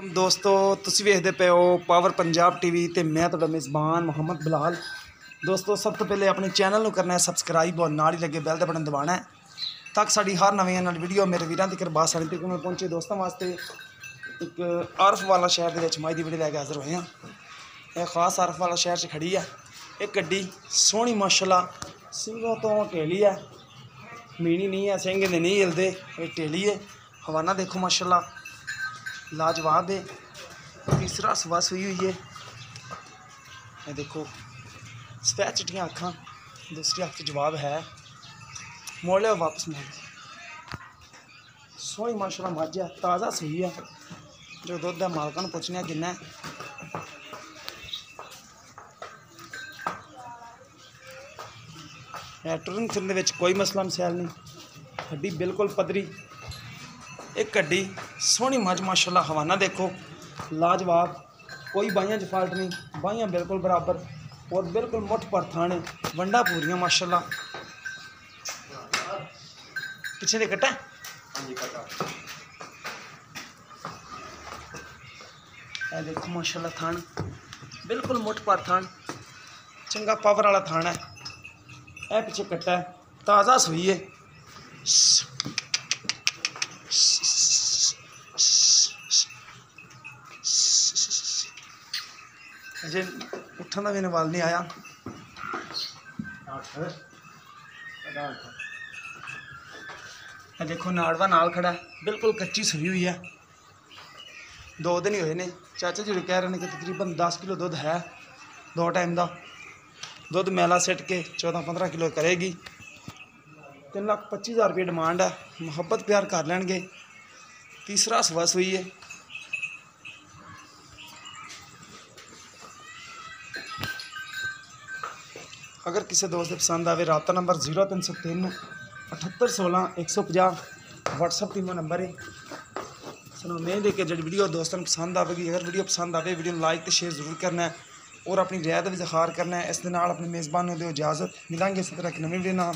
दोस्तों तुसी वेखदे पे हो पावर पंजाब टीवी ते मैं तुहाडा मेज़बान मुहम्मद बिलाल। दोस्तों सब तो पहले अपने चैनल को करना है सबसक्राइब और नाल ही लगे बैल का बटन दबाना है ताकि साड़ी हर नवी आने वीडियो मेरे वीरां तक बासानी तक मैं पहुँचे। दोस्तों वास्ते एक आरफ वाला शहर के माई की वीडियो लैके हाजिर होए हैं। यह खास आरफ वाला शहर से खड़ी है एक गड्डी सोहनी माशाल्लाह सिंगों तो टेली है, मीनी नहीं है, सिंह दे नहीं हिलते, ये टेली है। हवाना देखो माशाल्लाह लाजवाब है। तीसरा सुबह सुई हुई है, ये देखो सफेद चिट्टियाँ अखां, दूसरी अख जवाब है, मोड़ लिया वापस मोड़ सोहनी माशाल्लाह मझ है, ताज़ा सुई है। जो दुध है मालकां नूं पुछने किन्ना है। टुरन फिरन दे कोई मसला मसैल नहीं, हड्डी बिल्कुल पदरी, एक गड्डी सोहनी मझ माशाल्लाह। हवाना देखो लाजवाब, कोई बाइयां च फाल्ट नहीं, बाइयां बिल्कुल बराबर और बिल्कुल मुठ पर थाने, वंडा पूरियां माशाल्लाह। पिछे दे कट्टा है देखो माशाल्लाह, थान बिल्कुल मुठ पर थान, चंगा पावर वाला थान है। यह पिछे कट्टा है, ताज़ा सुई है। अजे उठन का भी नवाल नहीं आया। देखो नाड़वा नाल खड़ा है, बिल्कुल कच्ची सुई हुई है। 2 दिन ही हुए ने। चाचा जी कह रहे हैं कि तकरीबन 10 किलो दुध है, 2 टाइम का दुध मैला सिट के 14-15 किलो करेगी। 3,25,000 रुपये डिमांड है, मुहब्बत प्यार कर लेंगे। तीसरा सुबह सुई है। अगर किसी दोस्त पसंद आए रबता नंबर 0303 7816 150 व्हाट्सअप टीमो नंबर है। सुनो उम्मीद है कि जी वीडियो दोस्तों पसंद आएगी। अगर वीडियो पसंद आए वीडियो लाइक तो शेयर जरूर करना है और अपनी राय का भी इज़हार करना है। इस दे नाल अपने मेज़बान को दो इजाज़त, मिलेंगे इस तरह की नवी वीडियो नाल।